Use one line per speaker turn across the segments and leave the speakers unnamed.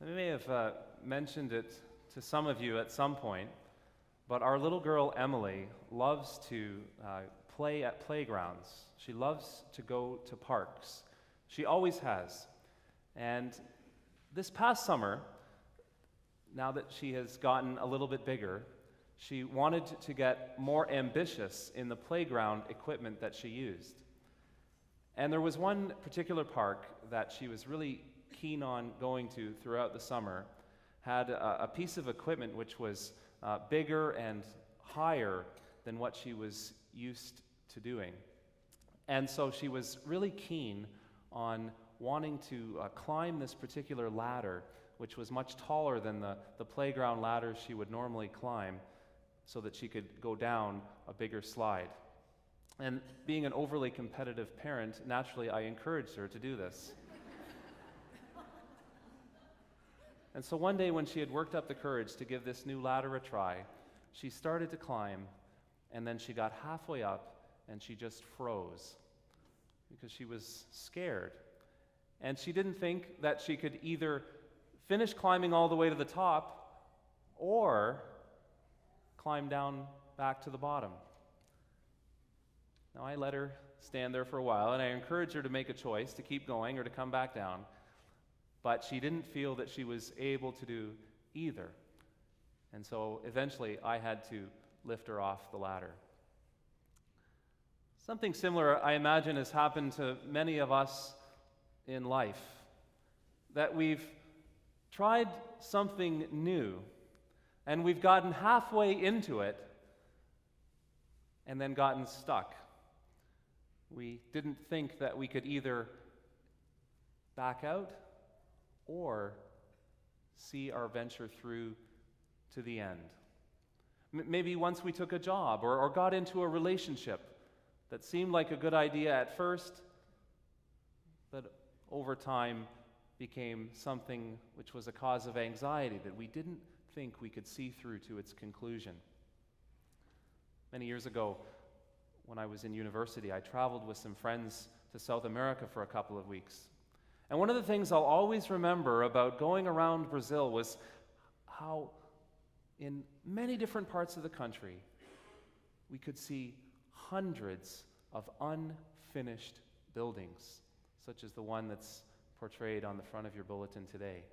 I may have mentioned it to some of you at some point, but our little girl Emily loves to play at playgrounds. She loves to go to parks. She always has. And this past summer, now that she has gotten a little bit bigger, she wanted to get more ambitious in the playground equipment that she used. And there was one particular park that she was really keen on going to throughout the summer, had a piece of equipment which was bigger and higher than what she was used to doing. And so she was really keen on wanting to climb this particular ladder, which was much taller than the playground ladders she would normally climb, so that she could go down a bigger slide. And being an overly competitive parent, naturally I encouraged her to do this. And so one day when she had worked up the courage to give this new ladder a try, she started to climb, and then she got halfway up and she just froze because she was scared. And she didn't think that she could either finish climbing all the way to the top or climb down back to the bottom. Now I let her stand there for a while, and I encouraged her to make a choice, to keep going or to come back down. But she didn't feel that she was able to do either. And so eventually I had to lift her off the ladder. Something similar, I imagine, has happened to many of us in life. That we've tried something new, and we've gotten halfway into it, and then gotten stuck. We didn't think that we could either back out or see our venture through to the end. Maybe once we took a job or got into a relationship that seemed like a good idea at first, but over time became something which was a cause of anxiety that we didn't think we could see through to its conclusion. Many years ago, when I was in university, I traveled with some friends to South America for a couple of weeks. And one of the things I'll always remember about going around Brazil was how in many different parts of the country we could see hundreds of unfinished buildings, such as the one that's portrayed on the front of your bulletin today.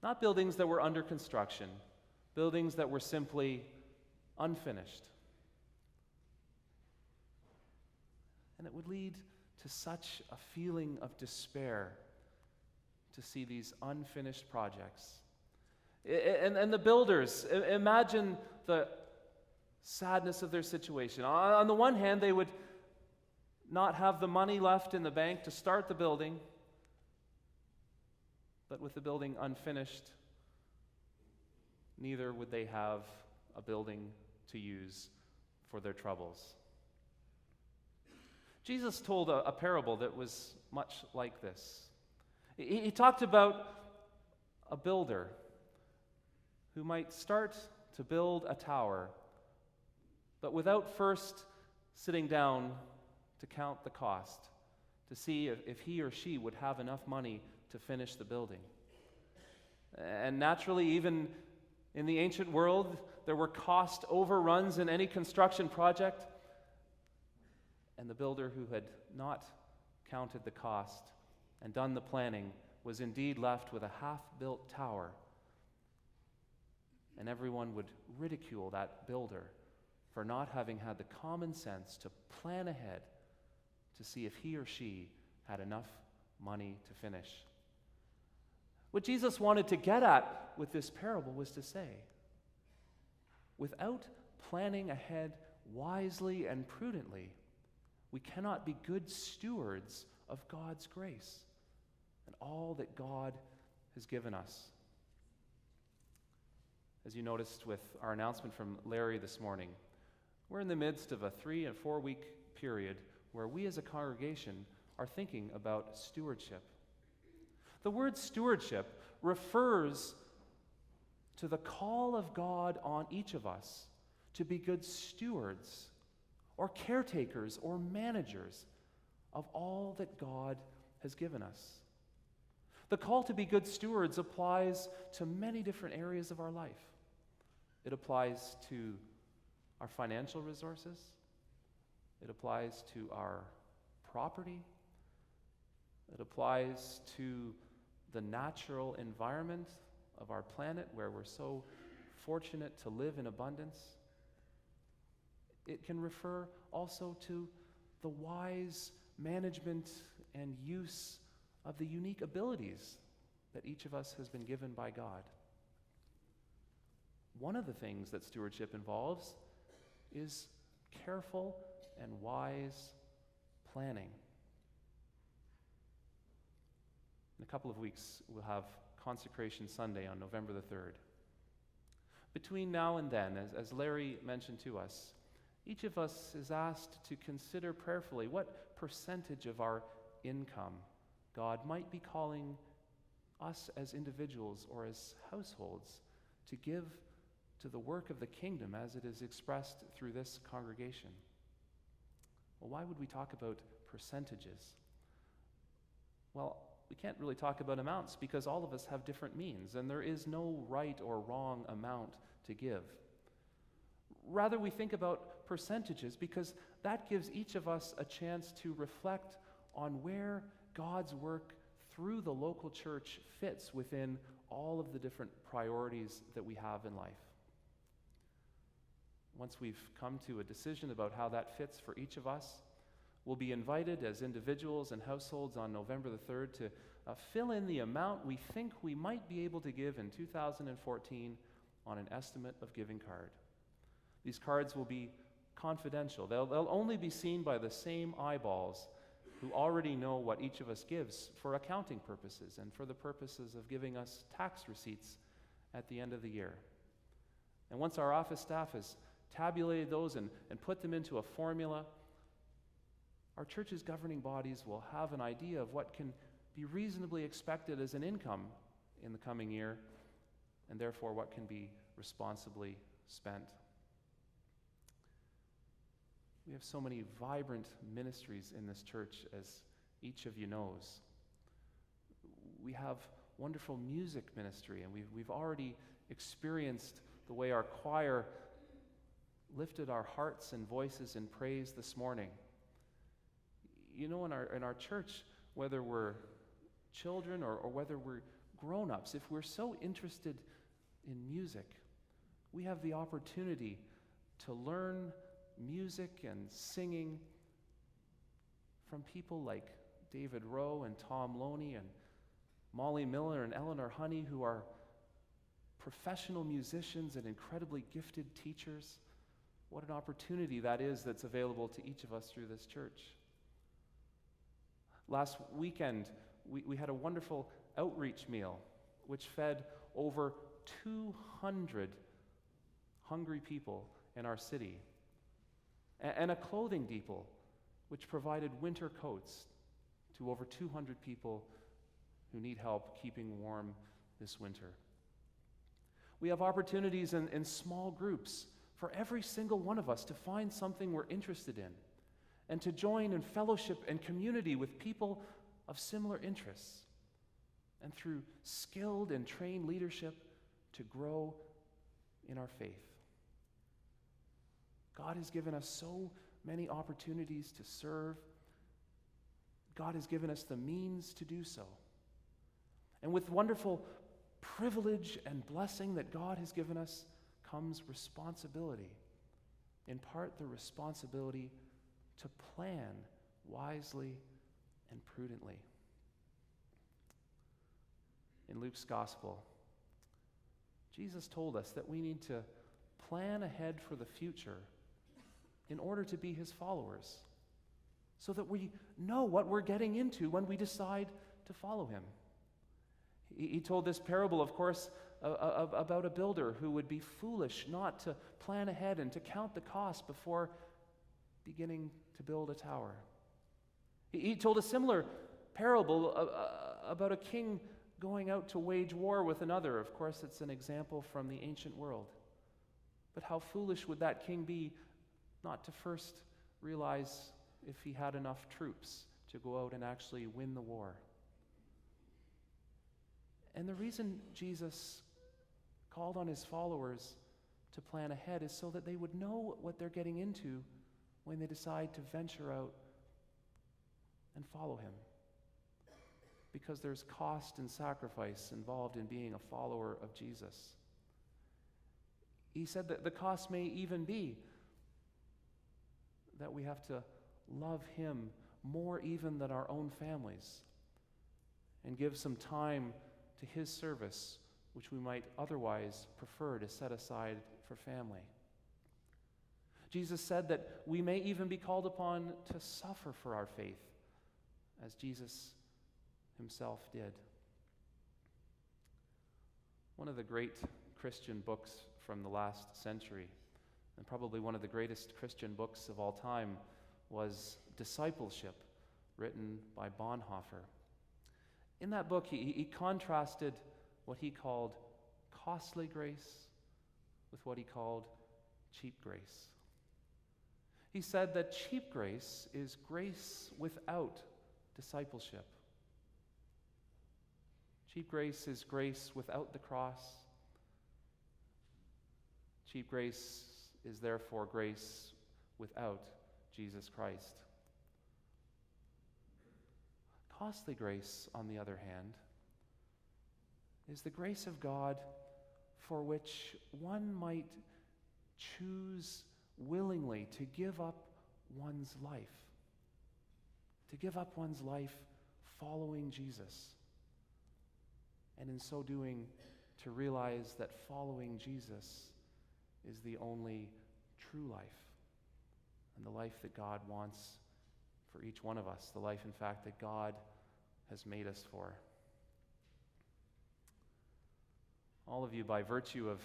Not buildings that were under construction, buildings that were simply unfinished. And it would lead to such a feeling of despair to see these unfinished projects. And the builders, imagine the sadness of their situation. On the one hand, they would not have the money left in the bank to start the building, but with the building unfinished, neither would they have a building to use for their troubles. Jesus told a parable that was much like this. He talked about a builder who might start to build a tower, but without first sitting down to count the cost, to see if he or she would have enough money to finish the building. And naturally, even in the ancient world, there were cost overruns in any construction project. And the builder who had not counted the cost and done the planning was indeed left with a half-built tower. And everyone would ridicule that builder for not having had the common sense to plan ahead to see if he or she had enough money to finish. What Jesus wanted to get at with this parable was to say, without planning ahead wisely and prudently, we cannot be good stewards of God's grace and all that God has given us. As you noticed with our announcement from Larry this morning, we're in the midst of a 3 and 4 week period where we as a congregation are thinking about stewardship. The word stewardship refers to the call of God on each of us to be good stewards or caretakers or managers of all that God has given us. The call to be good stewards applies to many different areas of our life. It applies to our financial resources. It applies to our property. It applies to the natural environment of our planet where we're so fortunate to live in abundance. It can refer also to the wise management and use of the unique abilities that each of us has been given by God. One of the things that stewardship involves is careful and wise planning. In a couple of weeks, we'll have Consecration Sunday on November the 3rd. Between now and then, as Larry mentioned to us, each of us is asked to consider prayerfully what percentage of our income God might be calling us as individuals or as households to give to the work of the kingdom as it is expressed through this congregation. Well, why would we talk about percentages? Well, we can't really talk about amounts because all of us have different means, and there is no right or wrong amount to give. Rather, we think about percentages because that gives each of us a chance to reflect on where God's work through the local church fits within all of the different priorities that we have in life. Once we've come to a decision about how that fits for each of us, we'll be invited as individuals and households on November the 3rd to fill in the amount we think we might be able to give in 2014 on an estimate of giving card. These cards will be confidential. They'll only be seen by the same eyeballs who already know what each of us gives for accounting purposes and for the purposes of giving us tax receipts at the end of the year. And once our office staff has tabulated those and put them into a formula, our church's governing bodies will have an idea of what can be reasonably expected as an income in the coming year, and therefore what can be responsibly spent. We have so many vibrant ministries in this church, as each of you knows. We have wonderful music ministry, and we've already experienced the way our choir lifted our hearts and voices in praise this morning. You know, in our church, whether we're children or whether we're grown-ups, if we're so interested in music, we have the opportunity to learn music and singing from people like David Rowe and Tom Loney and Molly Miller and Eleanor Honey, who are professional musicians and incredibly gifted teachers. What an opportunity that is that's available to each of us through this church. Last weekend, we had a wonderful outreach meal which fed over 200 hungry people in our city, and a clothing depot which provided winter coats to over 200 people who need help keeping warm this winter. We have opportunities in small groups for every single one of us to find something we're interested in and to join in fellowship and community with people of similar interests, and through skilled and trained leadership to grow in our faith. God has given us so many opportunities to serve. God has given us the means to do so. And with wonderful privilege and blessing that God has given us comes responsibility. In part, the responsibility to plan wisely and prudently. In Luke's gospel, Jesus told us that we need to plan ahead for the future in order to be his followers, so that we know what we're getting into when we decide to follow him. He told this parable, of course, about a builder who would be foolish not to plan ahead and to count the cost before beginning to build a tower. He told a similar parable about a king going out to wage war with another. Of course, it's an example from the ancient world. But how foolish would that king be not to first realize if he had enough troops to go out and actually win the war? And the reason Jesus called on his followers to plan ahead is so that they would know what they're getting into when they decide to venture out and follow him. Because there's cost and sacrifice involved in being a follower of Jesus. He said that the cost may even be that we have to love him more even than our own families and give some time to his service, which we might otherwise prefer to set aside for family. Jesus said that we may even be called upon to suffer for our faith, as Jesus himself did. One of the great Christian books from the last century, and probably one of the greatest Christian books of all time, was Discipleship, written by Bonhoeffer. In that book, he contrasted what he called costly grace with what he called cheap grace. He said that cheap grace is grace without discipleship. Cheap grace is grace without the cross. Cheap grace is therefore grace without Jesus Christ. Costly grace, on the other hand, is the grace of God for which one might choose willingly to give up one's life. To give up one's life following Jesus. And in so doing, to realize that following Jesus is the only true life, and the life that God wants for each one of us, the life, in fact, that God has made us for. All of you, by virtue of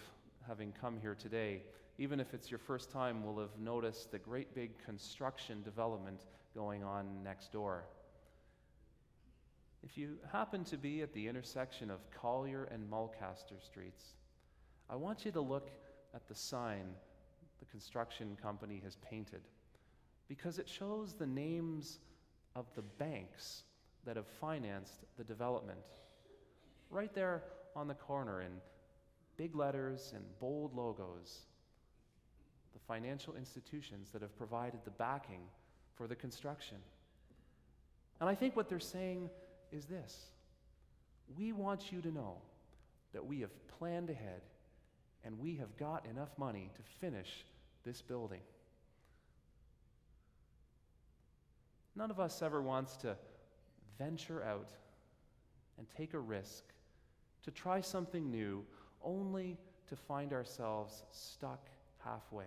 having come here today, even if it's your first time, will have noticed the great big construction development going on next door. If you happen to be at the intersection of Collier and Mulcaster Streets, I want you to look at the sign the construction company has painted, because it shows the names of the banks that have financed the development. Right there on the corner in big letters and bold logos, the financial institutions that have provided the backing for the construction. And I think what they're saying is this: we want you to know that we have planned ahead and we have got enough money to finish this building. None of us ever wants to venture out and take a risk to try something new only to find ourselves stuck halfway.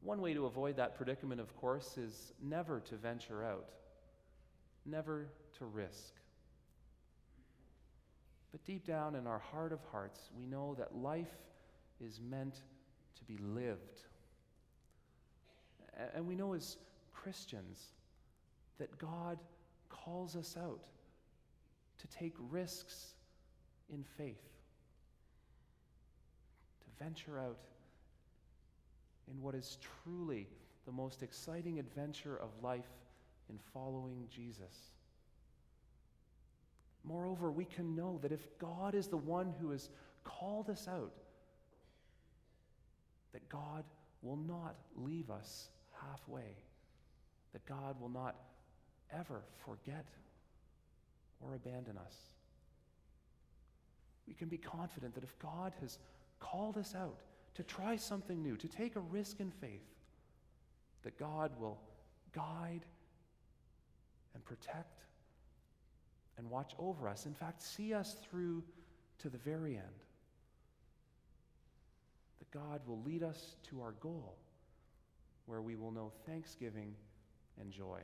One way to avoid that predicament, of course, is never to venture out, never to risk. But deep down in our heart of hearts, we know that life is meant to be lived. And we know as Christians that God calls us out to take risks in faith, to venture out in what is truly the most exciting adventure of life in following Jesus. Moreover, we can know that if God is the one who has called us out, that God will not leave us halfway, that God will not ever forget or abandon us. We can be confident that if God has called us out to try something new, to take a risk in faith, that God will guide and protect and watch over us. In fact, see us through to the very end. That God will lead us to our goal, where we will know thanksgiving and joy.